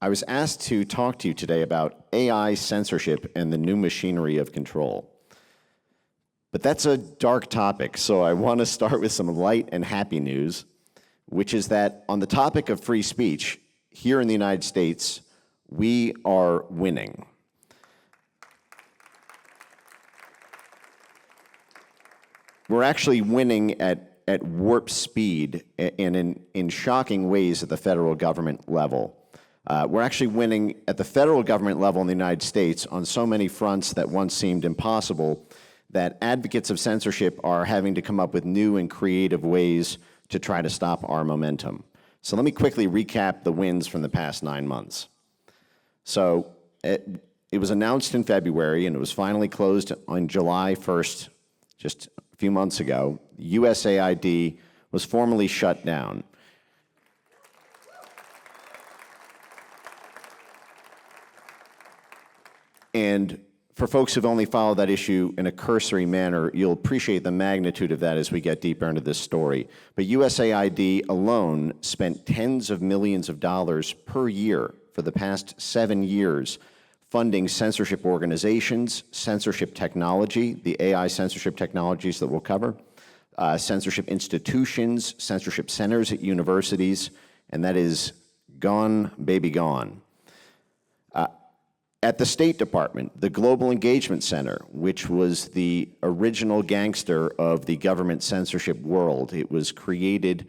I was asked to talk to you today about AI censorship and the new machinery of control. But that's a dark topic, so I want to start with some light and happy news, which is that on the topic of free speech, here in the United States, we are winning. We're actually winning at warp speed and in shocking ways at the federal government level. We're actually winning at the federal government level in the United States on so many fronts that once seemed impossible that advocates of censorship are having to come up with new and creative ways to try to stop our momentum. So let me quickly recap the wins from the past 9 months. So it was announced in February and it was finally closed on July 1st, just a few months ago. USAID was formally shut down. And for folks who've only followed that issue in a cursory manner, you'll appreciate the magnitude of that as we get deeper into this story. But USAID alone spent tens of millions of dollars per year for the past 7 years funding censorship organizations, censorship technology, the AI censorship technologies that we'll cover, censorship institutions, censorship centers at universities, and that is gone, baby, gone. At the State Department, the Global Engagement Center, which was the original gangster of the government censorship world, it was created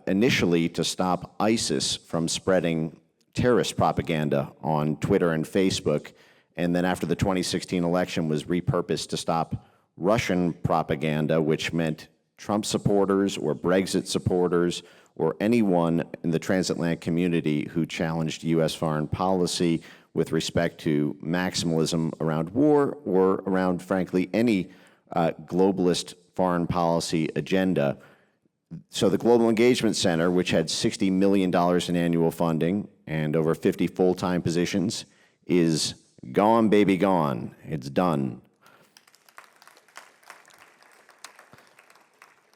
initially to stop ISIS from spreading terrorist propaganda on Twitter and Facebook, and then after the 2016 election was repurposed to stop Russian propaganda, which meant Trump supporters or Brexit supporters or anyone in the transatlantic community who challenged U.S. foreign policy with respect to maximalism around war or around, frankly, any globalist foreign policy agenda. So the Global Engagement Center, which had $60 million in annual funding and over 50 full-time positions, is gone, baby, gone. It's done.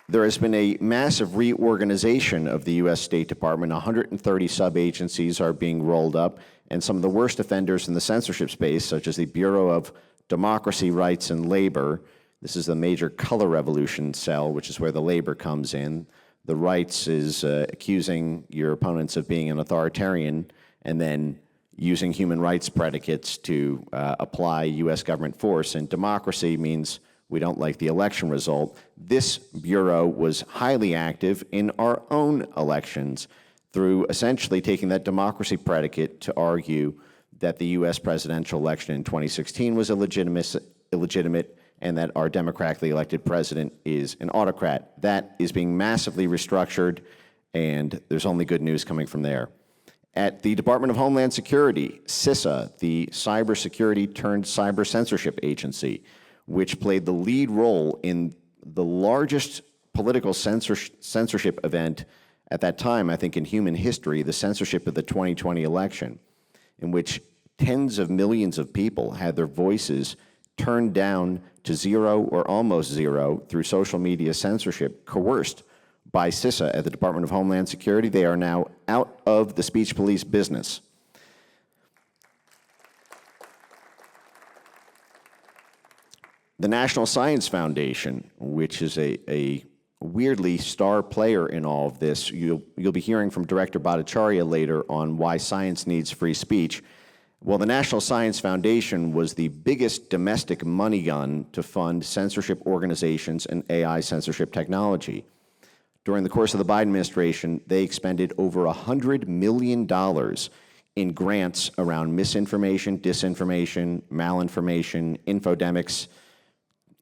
There has been a massive reorganization of the U.S. State Department. 130 sub-agencies are being rolled up, and some of the worst offenders in the censorship space, such as the Bureau of Democracy, Rights, and Labor. This is the major color revolution cell, which is where the labor comes in. The rights is accusing your opponents of being an authoritarian and then using human rights predicates to apply U.S. government force. And democracy means we don't like the election result. This bureau was highly active in our own elections through essentially taking that democracy predicate to argue that the U.S. presidential election in 2016 was illegitimate and that our democratically elected president is an autocrat. That is being massively restructured, and there's only good news coming from there. At the Department of Homeland Security, CISA, the cybersecurity turned cyber censorship agency, which played the lead role in the largest political censorship event at that time, I think in human history, the censorship of the 2020 election, in which tens of millions of people had their voices turned down to zero or almost zero through social media censorship, coerced by CISA at the Department of Homeland Security. They are now out of the speech police business. The National Science Foundation, which is a weirdly star player in all of this. You'll be hearing from Director Bhattacharya later on why science needs free speech. Well, the National Science Foundation was the biggest domestic money gun to fund censorship organizations and AI censorship technology. During the course of the Biden administration, they expended over $100 million in grants around misinformation, disinformation, malinformation, infodemics,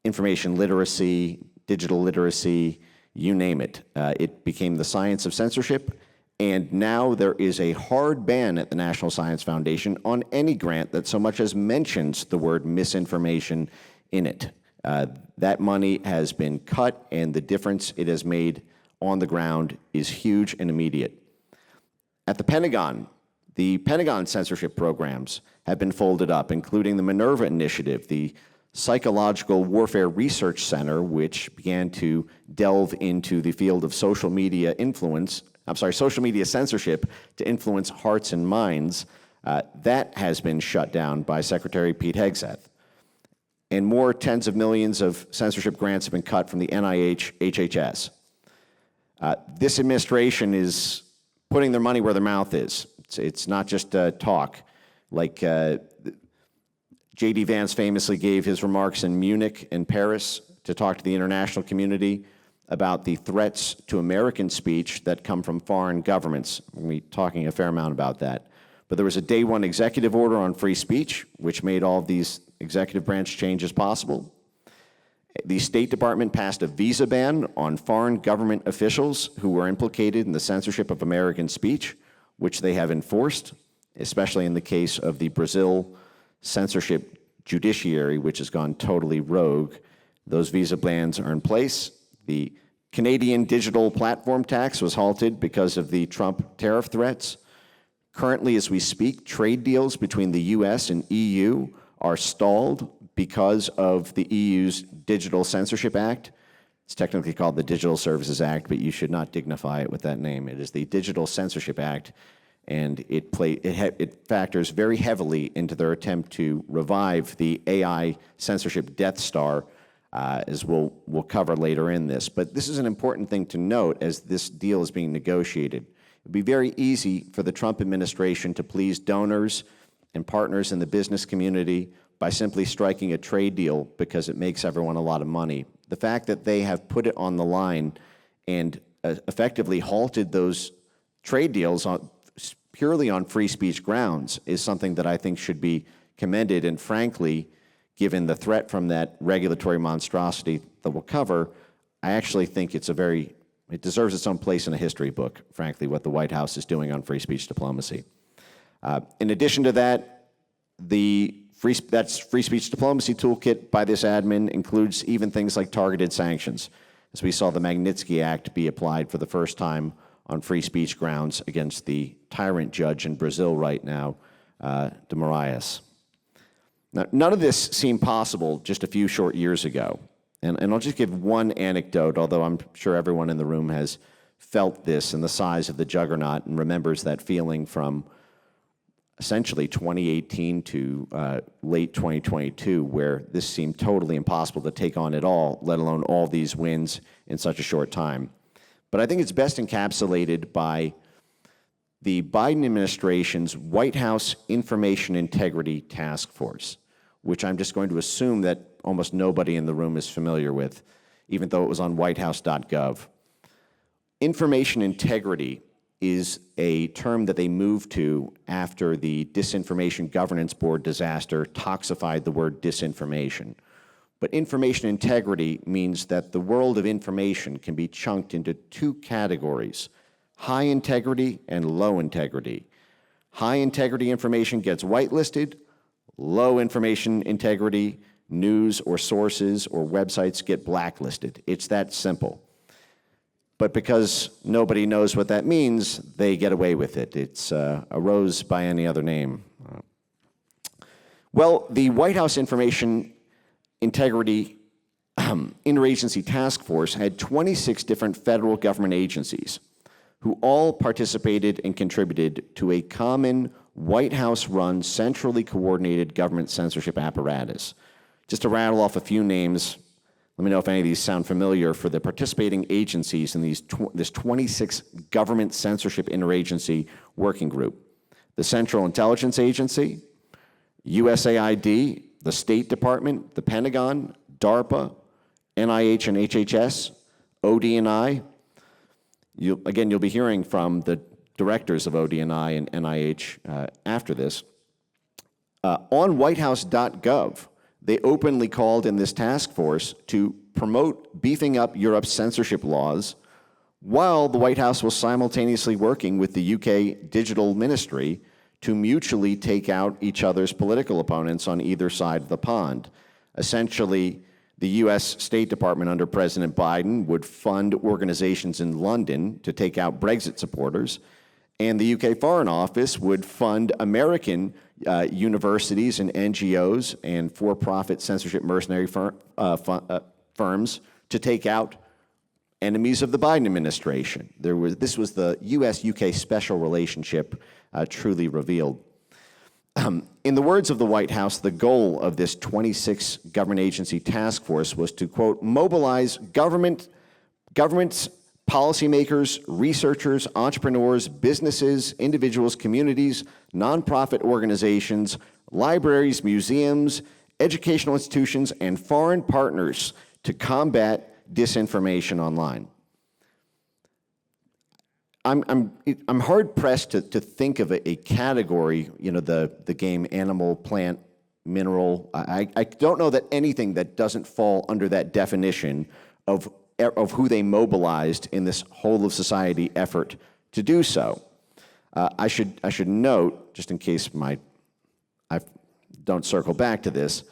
information literacy, digital literacy, you name it. It became the science of censorship, and now there is a hard ban at the National Science Foundation on any grant that so much as mentions the word misinformation in it. That money has been cut, and the difference it has made on the ground is huge and immediate. At the Pentagon censorship programs have been folded up, including the Minerva Initiative, the Psychological Warfare Research Center, which began to delve into the field of social media influence social media censorship to influence hearts and minds, that has been shut down by Secretary Pete Hegseth. And more tens of millions of censorship grants have been cut from the NIH, HHS. This administration is putting their money where their mouth is. It's not just talk. Like J.D. Vance famously gave his remarks in Munich and Paris to talk to the international community about the threats to American speech that come from foreign governments. We'll be talking a fair amount about that. But there was a day one executive order on free speech, which made all of these executive branch changes possible. The State Department passed a visa ban on foreign government officials who were implicated in the censorship of American speech, which they have enforced, especially in the case of the Brazil censorship judiciary, which has gone totally rogue. Those visa bans are in place. The Canadian digital platform tax was halted because of the Trump tariff threats. Currently, as we speak, trade deals between the US and EU are stalled because of the EU's Digital Censorship Act. It's technically called the Digital Services Act, but you should not dignify it with that name. It is the Digital Censorship Act, and it factors very heavily into their attempt to revive the AI censorship Death Star, as we'll cover later in this. But this is an important thing to note as this deal is being negotiated. It would be very easy for the Trump administration to please donors and partners in the business community by simply striking a trade deal because it makes everyone a lot of money. The fact that they have put it on the line and effectively halted those trade deals purely on free speech grounds is something that I think should be commended. And frankly, given the threat from that regulatory monstrosity that we'll cover, I actually think it deserves its own place in a history book, frankly, what the White House is doing on free speech diplomacy. In addition to that, the free speech diplomacy toolkit by this admin includes even things like targeted sanctions, as we saw the Magnitsky Act be applied for the first time on free speech grounds against the tyrant judge in Brazil right now, de Moraes. Now, none of this seemed possible just a few short years ago. And I'll just give one anecdote, although I'm sure everyone in the room has felt this and the size of the juggernaut and remembers that feeling from essentially 2018 to late 2022, where this seemed totally impossible to take on at all, let alone all these wins in such a short time. But I think it's best encapsulated by the Biden administration's White House Information Integrity Task Force, which I'm just going to assume that almost nobody in the room is familiar with, even though it was on whitehouse.gov. Information integrity is a term that they moved to after the Disinformation Governance Board disaster toxified the word disinformation. But information integrity means that the world of information can be chunked into two categories: high integrity and low integrity. High integrity information gets whitelisted. Low information integrity news or sources or websites get blacklisted. It's that simple. But because nobody knows what that means, they get away with it. It's a rose by any other name. Well, the White House Information Integrity Interagency Task Force had 26 different federal government agencies who all participated and contributed to a common White House-run, centrally coordinated government censorship apparatus. Just to rattle off a few names, let me know if any of these sound familiar for the participating agencies in this 26 government censorship interagency working group: the Central Intelligence Agency, USAID, the State Department, the Pentagon, DARPA, NIH and HHS, ODNI. You'll be hearing from the directors of ODNI and NIH after this. On whitehouse.gov, they openly called in this task force to promote beefing up Europe's censorship laws, while the White House was simultaneously working with the UK Digital Ministry to mutually take out each other's political opponents on either side of the pond. Essentially, the US State Department under President Biden would fund organizations in London to take out Brexit supporters, and the UK Foreign Office would fund American universities and NGOs and for-profit censorship mercenary firms to take out enemies of the Biden administration. This was the U.S.-UK special relationship truly revealed. In the words of the White House, the goal of this 26 government agency task force was to, quote, mobilize governments, policymakers, researchers, entrepreneurs, businesses, individuals, communities, nonprofit organizations, libraries, museums, educational institutions, and foreign partners to combat disinformation online. I'm hard pressed to think of a category, the game animal, plant, mineral. I don't know that anything that doesn't fall under that definition of who they mobilized in this whole of society effort to do so. I should note, just in case I don't circle back to this,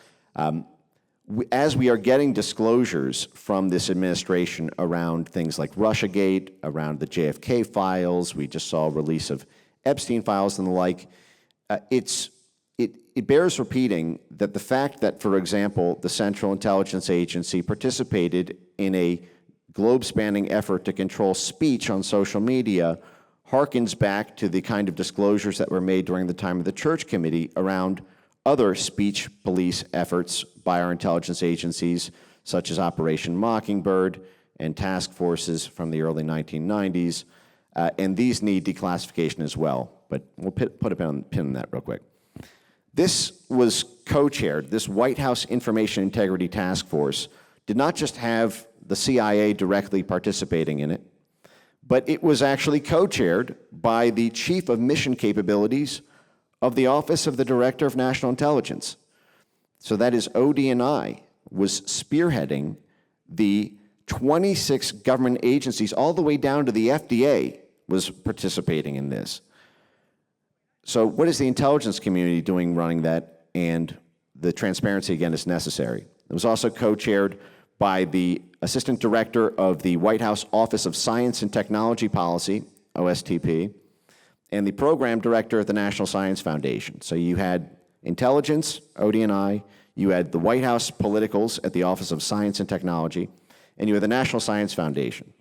as we are getting disclosures from this administration around things like Russiagate, around the JFK files, we just saw a release of Epstein files and the like, it bears repeating that the fact that, for example, the Central Intelligence Agency participated in a globe-spanning effort to control speech on social media harkens back to the kind of disclosures that were made during the time of the Church Committee around other speech police efforts by our intelligence agencies, such as Operation Mockingbird and task forces from the early 1990s, and these need declassification as well. But we'll put a pin on that real quick. This was co-chaired. This White House Information Integrity Task Force did not just have the CIA directly participating in it, but it was actually co-chaired by the Chief of Mission Capabilities of the Office of the Director of National Intelligence. So that is ODNI was spearheading the 26 government agencies, all the way down to the FDA was participating in this. So what is the intelligence community doing running that? And the transparency, again, is necessary. It was also co-chaired by the Assistant Director of the White House Office of Science and Technology Policy, OSTP, and the Program Director of the National Science Foundation. So you had intelligence, ODNI, you had the White House politicals at the Office of Science and Technology, and you had the National Science Foundation.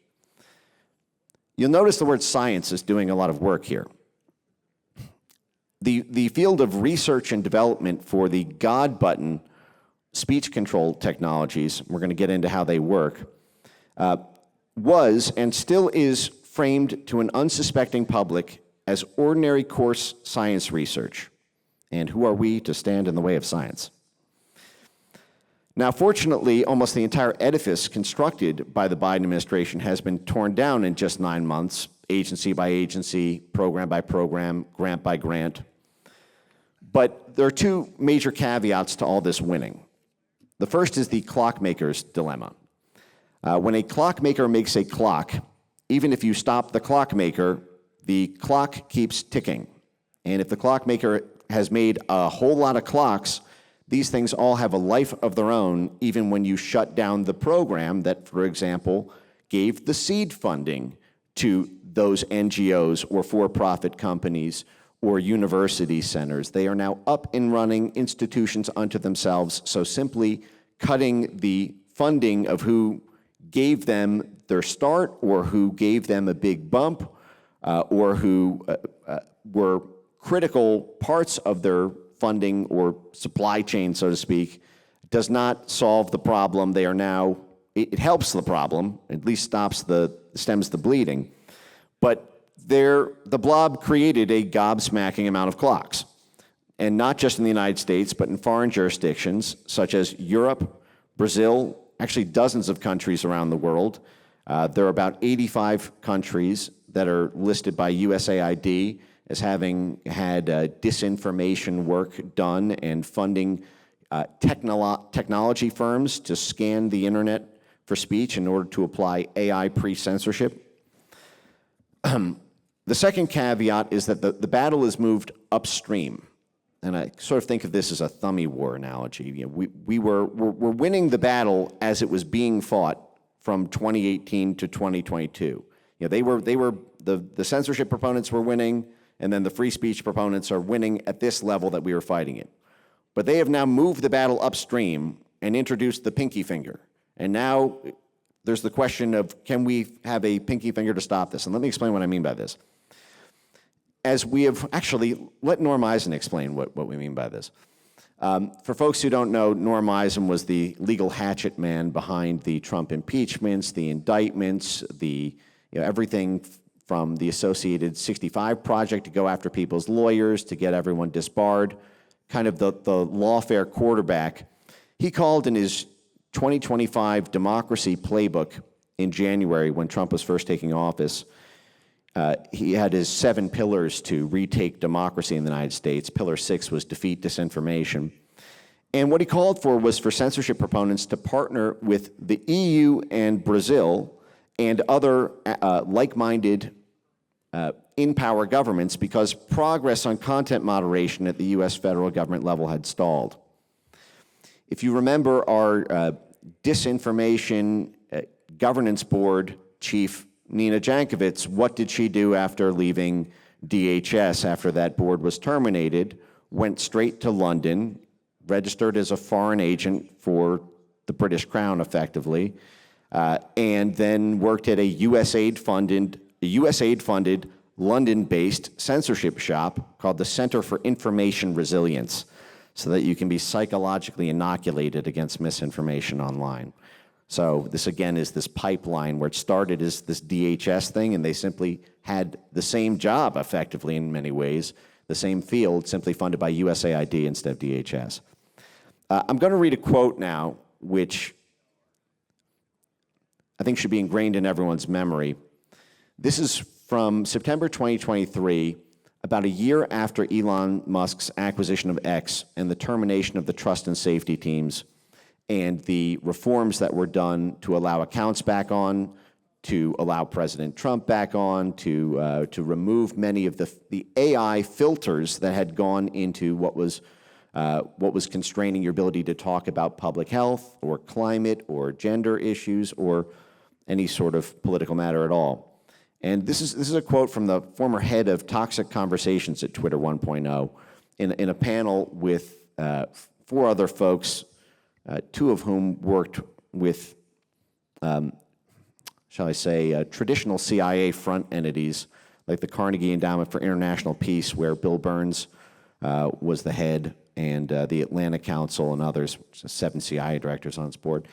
You'll notice the word science is doing a lot of work here. The field of research and development for the God button speech control technologies, we're going to get into how they work, was and still is framed to an unsuspecting public as ordinary course science research. And who are we to stand in the way of science? Now, fortunately, almost the entire edifice constructed by the Biden administration has been torn down in just 9 months, agency by agency, program by program, grant by grant. But there are two major caveats to all this winning. The first is the clockmaker's dilemma. When a clockmaker makes a clock, even if you stop the clockmaker, the clock keeps ticking. And if the clockmaker has made a whole lot of clocks, these things all have a life of their own, even when you shut down the program that, for example, gave the seed funding to those NGOs or for-profit companies or university centers. They are now up and running institutions unto themselves, so simply cutting the funding of who gave them their start or who gave them a big bump or who were critical parts of their funding or supply chain, so to speak, does not solve the problem. They are now, it helps the problem, at least stems the bleeding, but the blob created a gobsmacking amount of clocks. And not just in the United States, but in foreign jurisdictions such as Europe, Brazil, actually dozens of countries around the world. There are about 85 countries that are listed by USAID as having had disinformation work done and funding technology firms to scan the internet for speech in order to apply AI pre-censorship. The second caveat is that the battle is moved upstream. And I sort of think of this as a thummy war analogy. We're winning the battle as it was being fought from 2018 to 2022. The censorship proponents were winning, and then the free speech proponents are winning at this level that we were fighting it. But they have now moved the battle upstream and introduced the pinky finger. And now there's the question of, can we have a pinky finger to stop this? And let me explain what I mean by this. As we have actually, let Norm Eisen explain what we mean by this. For folks who don't know, Norm Eisen was the legal hatchet man behind the Trump impeachments, the indictments, everything from the Associated 65 project to go after people's lawyers, to get everyone disbarred, kind of the lawfare quarterback. He called in his 2025 democracy playbook in January when Trump was first taking office. He had his 7 pillars to retake democracy in the United States. Pillar 6 was defeat disinformation. And what he called for was for censorship proponents to partner with the EU and Brazil and other like-minded in-power governments, because progress on content moderation at the U.S. federal government level had stalled. If you remember, our disinformation governance board chief, Nina Jankowicz, what did she do after leaving DHS after that board was terminated? Went straight to London, registered as a foreign agent for the British Crown, effectively, and then worked at a USAID-funded London-based censorship shop called the Center for Information Resilience, so that you can be psychologically inoculated against misinformation online. So this, again, is this pipeline where it started as this DHS thing, and they simply had the same job, effectively, in many ways, the same field, simply funded by USAID instead of DHS. I'm going to read a quote now, which I think should be ingrained in everyone's memory. This is from September 2023, about a year after Elon Musk's acquisition of X and the termination of the trust and safety teams, and the reforms that were done to allow accounts back on, to allow President Trump back on, to remove many of the AI filters that had gone into what was constraining your ability to talk about public health or climate or gender issues or any sort of political matter at all. And this is a quote from the former head of Toxic Conversations at Twitter 1.0 in a panel with 4 other folks, 2 of whom worked with, shall I say, traditional CIA front entities, like the Carnegie Endowment for International Peace, where Bill Burns was the head, and the Atlantic Council and others, 7 CIA directors on its board.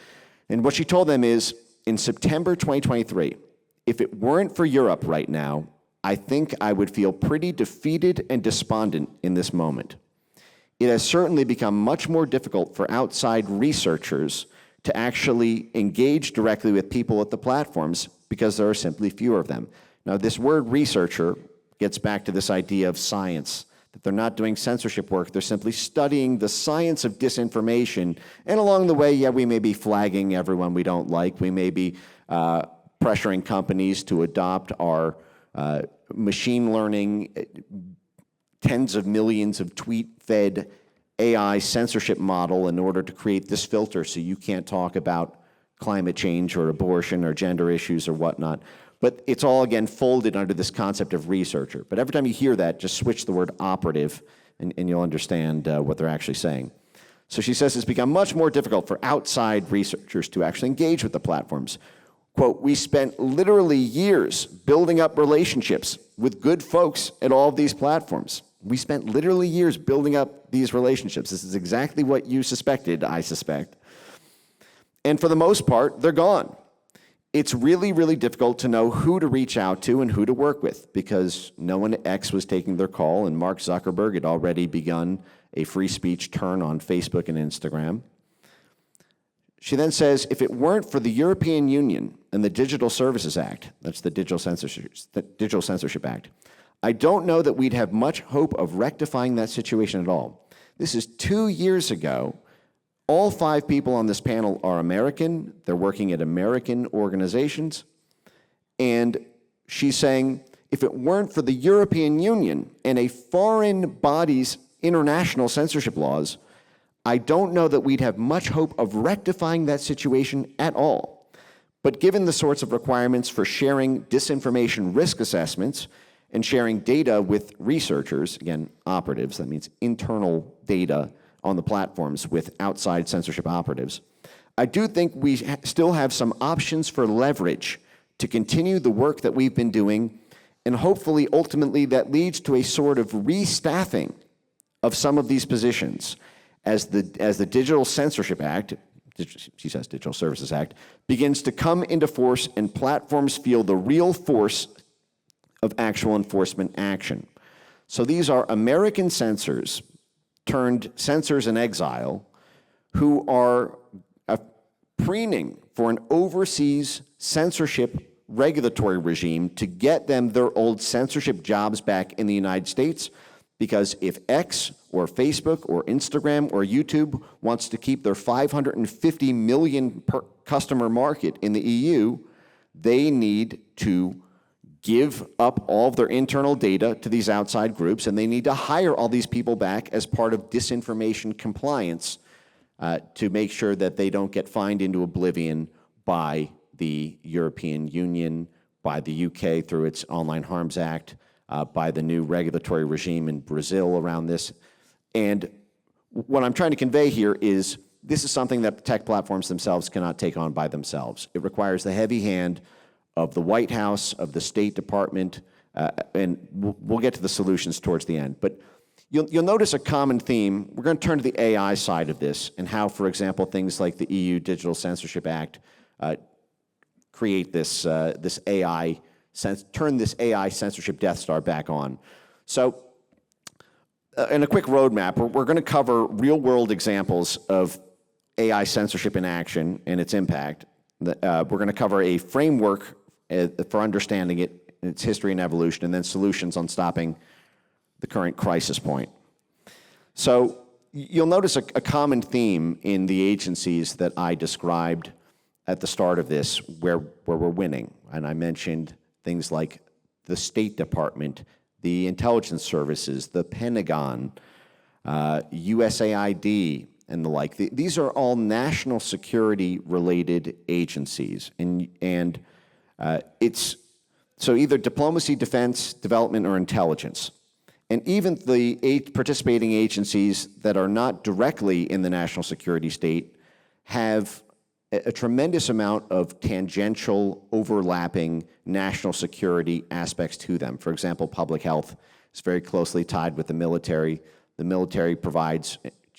And what she told them is, in September 2023, if it weren't for Europe right now, I think I would feel pretty defeated and despondent in this moment. It has certainly become much more difficult for outside researchers to actually engage directly with people at the platforms because there are simply fewer of them. Now, this word researcher gets back to this idea of science, that they're not doing censorship work, they're simply studying the science of disinformation, and along the way, yeah, we may be flagging everyone we don't like, we may be pressuring companies to adopt our machine learning, tens of millions of tweet-fed AI censorship model in order to create this filter so you can't talk about climate change or abortion or gender issues or whatnot. But it's all, again, folded under this concept of researcher. But every time you hear that, just switch the word operative, and you'll understand what they're actually saying. So she says it's become much more difficult for outside researchers to actually engage with the platforms. Quote, we spent literally years building up relationships with good folks at all of these platforms. We spent literally years building up these relationships. This is exactly what you suspected, I suspect. And for the most part, they're gone. It's really, really difficult to know who to reach out to and who to work with, because no one at X was taking their call, and Mark Zuckerberg had already begun a free speech turn on Facebook and Instagram. She then says, if it weren't for the European Union and the Digital Services Act, that's the Digital Censorship Act, I don't know that we'd have much hope of rectifying that situation at all. This is 2 years ago. All 5 people on this panel are American. They're working at American organizations. And she's saying, if it weren't for the European Union and a foreign body's international censorship laws, I don't know that we'd have much hope of rectifying that situation at all. But given the sorts of requirements for sharing disinformation risk assessments and sharing data with researchers, again, operatives, that means internal data on the platforms with outside censorship operatives, I do think we still have some options for leverage to continue the work that we've been doing, and hopefully, ultimately, that leads to a sort of restaffing of some of these positions as the Digital Censorship Act, she says Digital Services Act, begins to come into force and platforms feel the real force of actual enforcement action. So these are American censors turned censors in exile who are preening for an overseas censorship regulatory regime to get them their old censorship jobs back in the United States, because if X or Facebook or Instagram or YouTube wants to keep their 550 million per customer market in the EU, they need to give up all of their internal data to these outside groups, and they need to hire all these people back as part of disinformation compliance to make sure that they don't get fined into oblivion by the European Union, by the UK through its Online Harms Act, by the new regulatory regime in Brazil around this. And what I'm trying to convey here is this is something that tech platforms themselves cannot take on by themselves. It requires the heavy hand of the White House, of the State Department, and we'll get to the solutions towards the end. But you'll notice a common theme. We're going to turn to the AI side of this and how, for example, things like the EU Digital Censorship Act create this AI, turn this AI censorship Death Star back on. So in a quick roadmap, we're going to cover real-world examples of AI censorship in action and its impact. We're going to cover a framework for understanding it, its history and evolution, and then solutions on stopping the current crisis point. So you'll notice a common theme in the agencies that I described at the start of this where we're winning. And I mentioned things like the State Department, the intelligence services, the Pentagon, USAID, and the like. These are all national security-related agencies, and it's so either diplomacy, defense, development, or intelligence. And even the participating agencies that are not directly in the national security state have a tremendous amount of tangential, overlapping national security aspects to them. For example, public health is very closely tied with the military. The military provides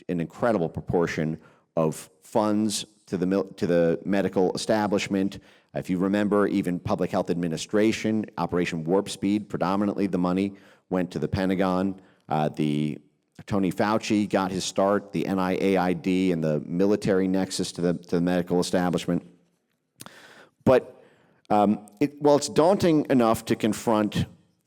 an incredible proportion of funds to the medical establishment. If you remember, even Public Health Administration, Operation Warp Speed, predominantly the money went to the Pentagon. Tony Fauci got his start, the NIAID and the military nexus to the medical establishment. But while it's daunting enough to confront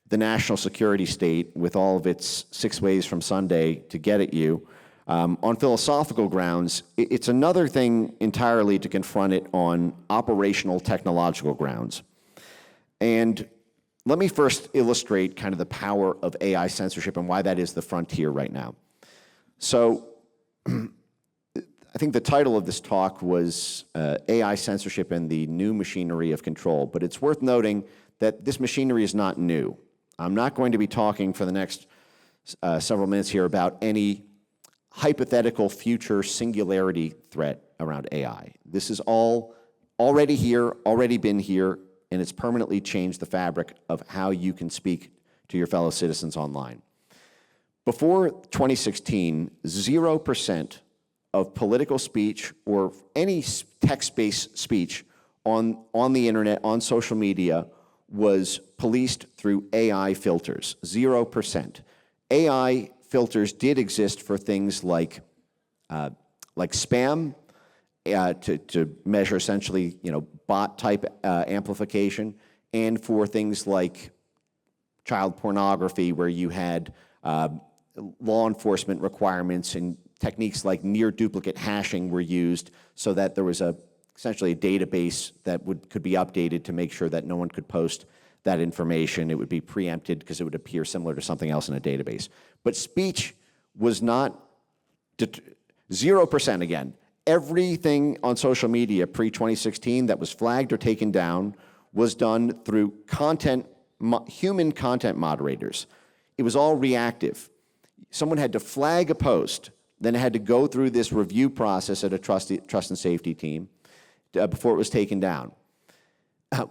the national security state with all of its 6 ways from Sunday to get at you, on philosophical grounds, it's another thing entirely to confront it on operational technological grounds. And let me first illustrate kind of the power of AI censorship and why that is the frontier right now. So I think the title of this talk was AI censorship and the new machinery of control, but it's worth noting that this machinery is not new. I'm not going to be talking for the next several minutes here about any hypothetical future singularity threat around AI. This is all already here, already been here, and it's permanently changed the fabric of how you can speak to your fellow citizens online. Before 2016, 0% of political speech or any text-based speech on the internet, on social media, was policed through AI filters, 0%. AI filters did exist for things like spam, to measure essentially, bot type amplification, and for things like child pornography, where you had law enforcement requirements and techniques like near duplicate hashing were used so that there was essentially a database that could be updated to make sure that no one could post that information. It would be preempted because it would appear similar to something else in a database. But speech was not 0% again. Everything on social media pre-2016 that was flagged or taken down was done through human content moderators. It was all reactive. Someone had to flag a post, Then it had to go through this review process at a trust and safety team before it was taken down.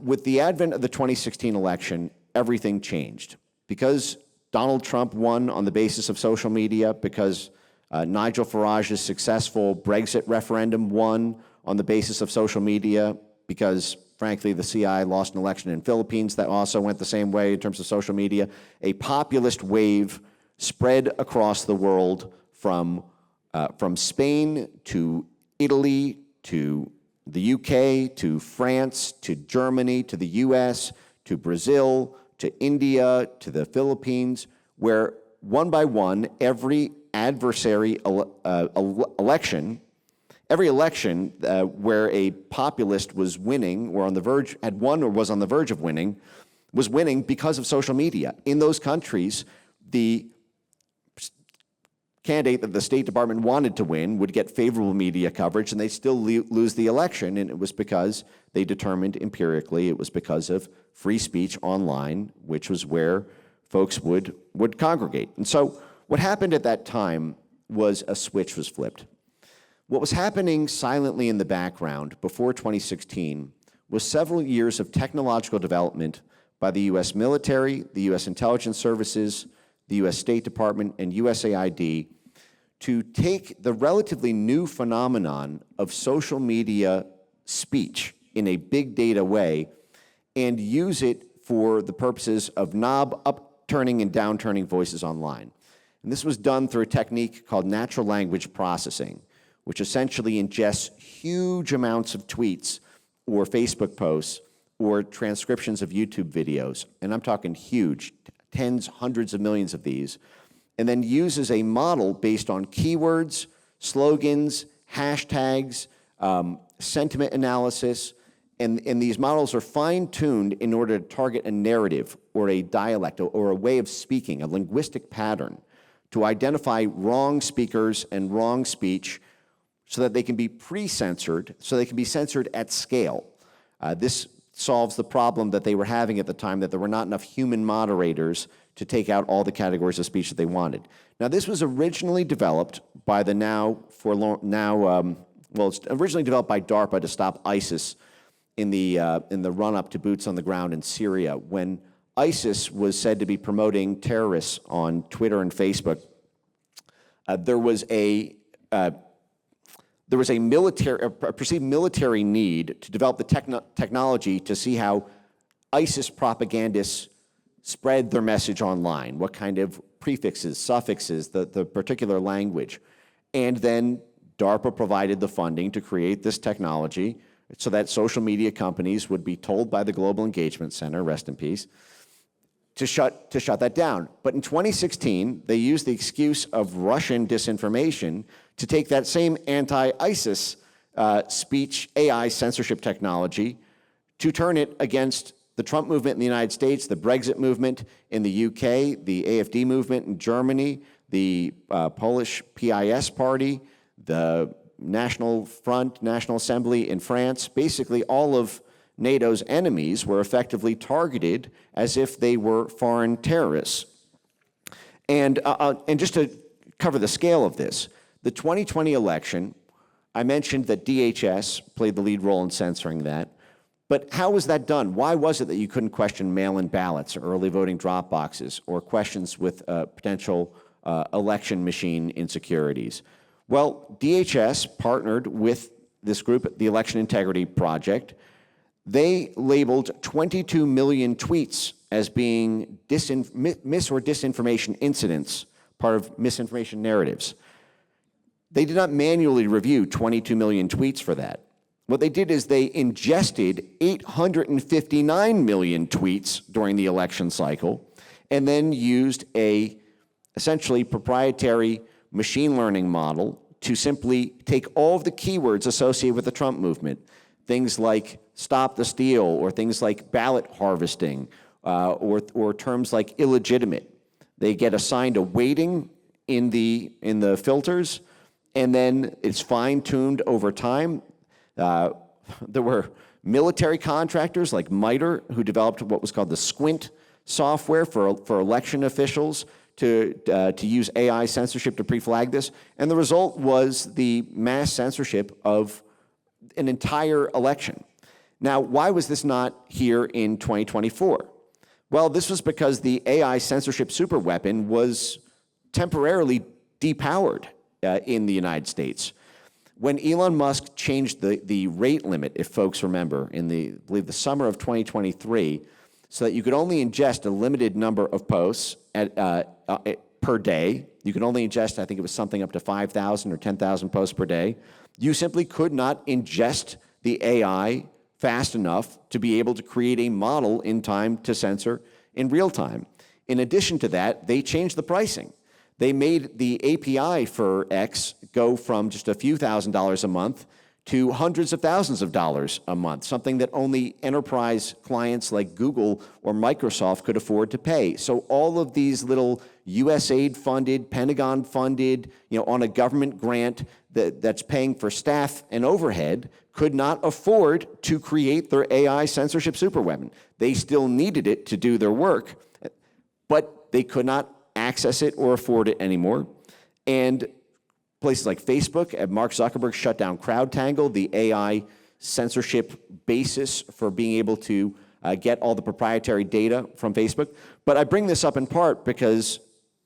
With the advent of the 2016 election, everything changed. Because Donald Trump won on the basis of social media, because Nigel Farage's successful Brexit referendum won on the basis of social media, because, frankly, the CI lost an election in the Philippines that also went the same way in terms of social media, a populist wave spread across the world from Spain to Italy to the UK to France to Germany to the US to Brazil to India to the Philippines, where one by one, every adversary election, where a populist was winning or on the verge, had won or was on the verge of winning, was winning because of social media. In those countries, the candidate that the State Department wanted to win would get favorable media coverage, and they'd still lose the election, and it was because they determined empirically it was because of free speech online, which was where folks would congregate. And so what happened at that time was a switch was flipped. What was happening silently in the background before 2016 was several years of technological development by the U.S. military, the U.S. intelligence services, the U.S. State Department, and USAID to take the relatively new phenomenon of social media speech in a big data way and use it for the purposes of knob upturning and downturning voices online. And this was done through a technique called natural language processing, which essentially ingests huge amounts of tweets or Facebook posts or transcriptions of YouTube videos, and I'm talking huge, tens, hundreds of millions of these, and then uses a model based on keywords, slogans, hashtags, sentiment analysis, and these models are fine-tuned in order to target a narrative or a dialect or a way of speaking, a linguistic pattern, to identify wrong speakers and wrong speech so that they can be pre-censored, so they can be censored at scale. This solves the problem that they were having at the time, that there were not enough human moderators to take out all the categories of speech that they wanted. Now, this was originally developed by the it's originally developed by DARPA to stop ISIS in the run-up to boots on the ground in Syria. When ISIS was said to be promoting terrorists on Twitter and Facebook, there was a perceived military need to develop the technology to see how ISIS propagandists spread their message online, what kind of prefixes, suffixes, the particular language. And then DARPA provided the funding to create this technology so that social media companies would be told by the Global Engagement Center, rest in peace, to shut that down. But in 2016, they used the excuse of Russian disinformation to take that same anti-ISIS speech AI censorship technology to turn it against the Trump movement in the United States, the Brexit movement in the UK, the AfD movement in Germany, the Polish PIS party, the National Front, National Assembly in France. Basically, all of NATO's enemies were effectively targeted as if they were foreign terrorists. And just to cover the scale of this, the 2020 election, I mentioned that DHS played the lead role in censoring that. But how was that done? Why was it that you couldn't question mail-in ballots or early voting drop boxes or questions with potential election machine insecurities? Well, DHS partnered with this group, the Election Integrity Project. They labeled 22 million tweets as being mis or disinformation incidents, part of misinformation narratives. They did not manually review 22 million tweets for that. What they did is they ingested 859 million tweets during the election cycle and then used a essentially proprietary machine learning model to simply take all of the keywords associated with the Trump movement, things like stop the steal or things like ballot harvesting or terms like illegitimate. They get assigned a weighting in the filters, and then it's fine-tuned over time. There were military contractors like MITRE who developed what was called the Squint software for election officials to use AI censorship to pre-flag this, and the result was the mass censorship of an entire election. Now, why was this not here in 2024? Well, this was because the AI censorship superweapon was temporarily depowered in the United States. When Elon Musk changed the rate limit, if folks remember, in I believe the summer of 2023, so that you could only ingest a limited number of posts per day. You could only ingest, I think it was something up to 5,000 or 10,000 posts per day. You simply could not ingest the AI fast enough to be able to create a model in time to censor in real time. In addition to that, they changed the pricing. They made the API for X go from just a few $1,000s a month to hundreds of thousands of dollars a month, something that only enterprise clients like Google or Microsoft could afford to pay. So all of these little USAID funded, Pentagon funded, on a government grant that's paying for staff and overhead could not afford to create their AI censorship superweapon. They still needed it to do their work, but they could not access it or afford it anymore. And places like Facebook, Mark Zuckerberg shut down CrowdTangle, the AI censorship basis for being able to get all the proprietary data from Facebook. But I bring this up in part because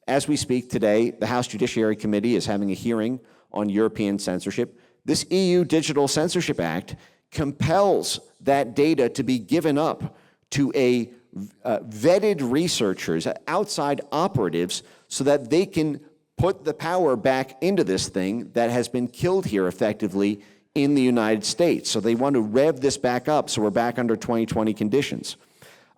as we speak today, the House Judiciary Committee is having a hearing on European censorship. This EU Digital Censorship Act compels that data to be given up to vetted researchers, outside operatives, so that they can put the power back into this thing that has been killed here effectively in the United States. So they want to rev this back up so we're back under 2020 conditions.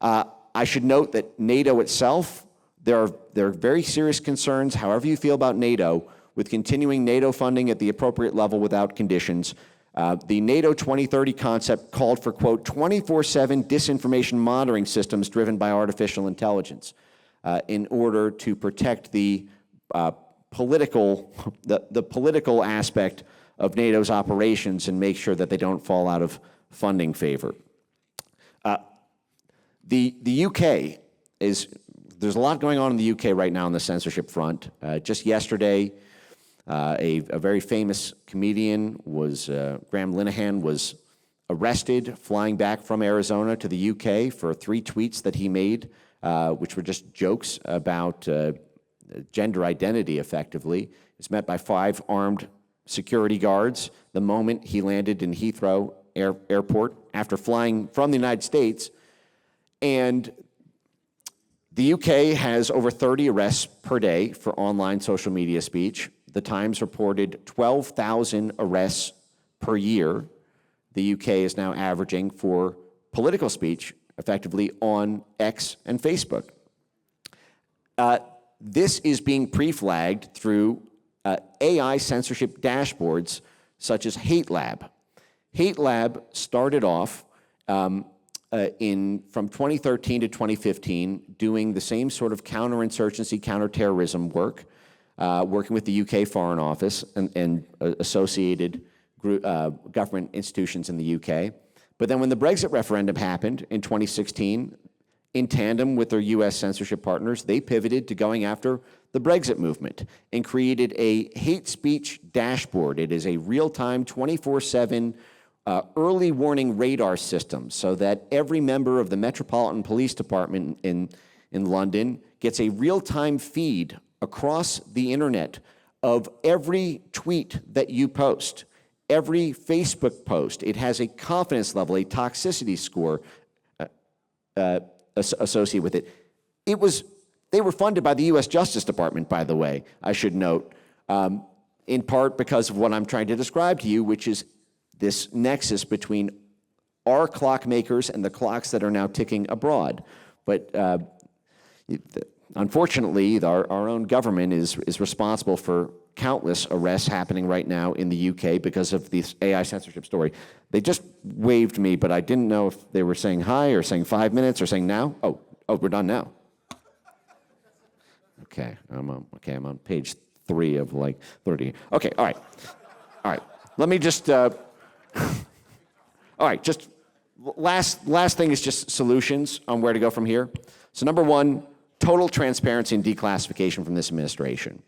I should note that NATO itself, there are very serious concerns, however you feel about NATO, with continuing NATO funding at the appropriate level without conditions. The NATO 2030 concept called for, quote, 24/7 disinformation monitoring systems driven by artificial intelligence in order to protect the political aspect of NATO's operations and make sure that they don't fall out of funding favor. The UK there's a lot going on in the UK right now on the censorship front. Just yesterday, a very famous comedian Graham Linehan was arrested flying back from Arizona to the UK for 3 tweets that he made, which were just jokes about gender identity, effectively. He was met by 5 armed security guards the moment he landed in Heathrow Airport after flying from the United States. And the UK has over 30 arrests per day for online social media speech. The Times reported 12,000 arrests per year. The UK is now averaging for political speech, effectively, on X and Facebook. This is being pre-flagged through AI censorship dashboards such as Hate Lab. Hate Lab started off from 2013 to 2015 doing the same sort of counterinsurgency, counterterrorism work, working with the UK Foreign Office and associated government institutions in the UK. But then when the Brexit referendum happened in 2016, in tandem with their US censorship partners, they pivoted to going after the Brexit movement and created a hate speech dashboard. It is a real-time, 24/7 early warning radar system so that every member of the Metropolitan Police Department in London gets a real-time feed across the internet of every tweet that you post, every Facebook post. It has a confidence level, a toxicity score associated with it. They were funded by the U.S. Justice Department, by the way, I should note, in part because of what I'm trying to describe to you, which is this nexus between our clockmakers and the clocks that are now ticking abroad. But unfortunately, our own government is responsible for countless arrests happening right now in the UK because of this AI censorship story. They just waved me, but I didn't know if they were saying hi or saying 5 minutes or saying now. Oh, we're done now. Okay, I'm on page 3 of like 30. Okay, all right. Let me just. All right, just last thing is just solutions on where to go from here. So number 1, total transparency and declassification from this administration.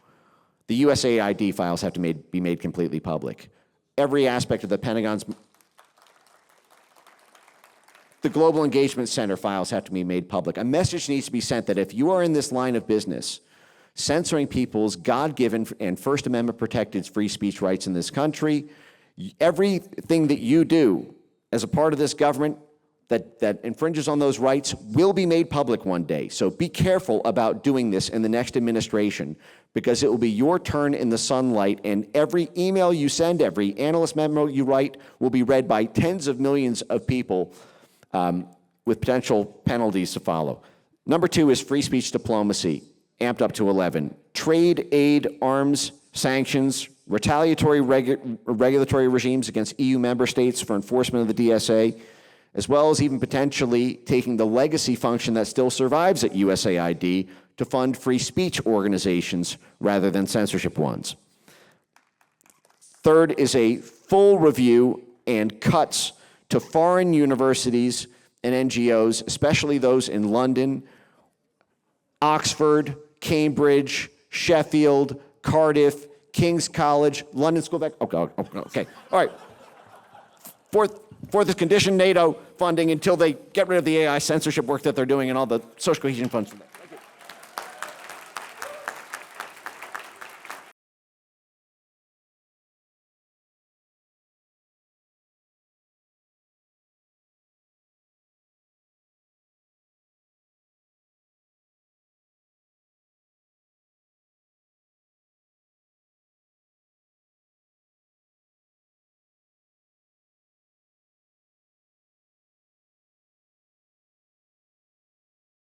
The USAID files have to be made completely public. Every aspect of the Pentagon's, the Global Engagement Center files have to be made public. A message needs to be sent that if you are in this line of business, censoring people's God-given and First Amendment protected free speech rights in this country, everything that you do as a part of this government that infringes on those rights will be made public one day. So be careful about doing this in the next administration, because it will be your turn in the sunlight, and every email you send, every analyst memo you write will be read by tens of millions of people with potential penalties to follow. Number 2 is free speech diplomacy, amped up to 11. Trade, aid, arms, sanctions, retaliatory regulatory regimes against EU member states for enforcement of the DSA, as well as even potentially taking the legacy function that still survives at USAID to fund free speech organizations rather than censorship ones. Third is a full review and cuts to foreign universities and NGOs, especially those in London, Oxford, Cambridge, Sheffield, Cardiff, King's College, London School of okay. All right. Fourth is condition NATO funding until they get rid of the AI censorship work that they're doing and all the social cohesion funds.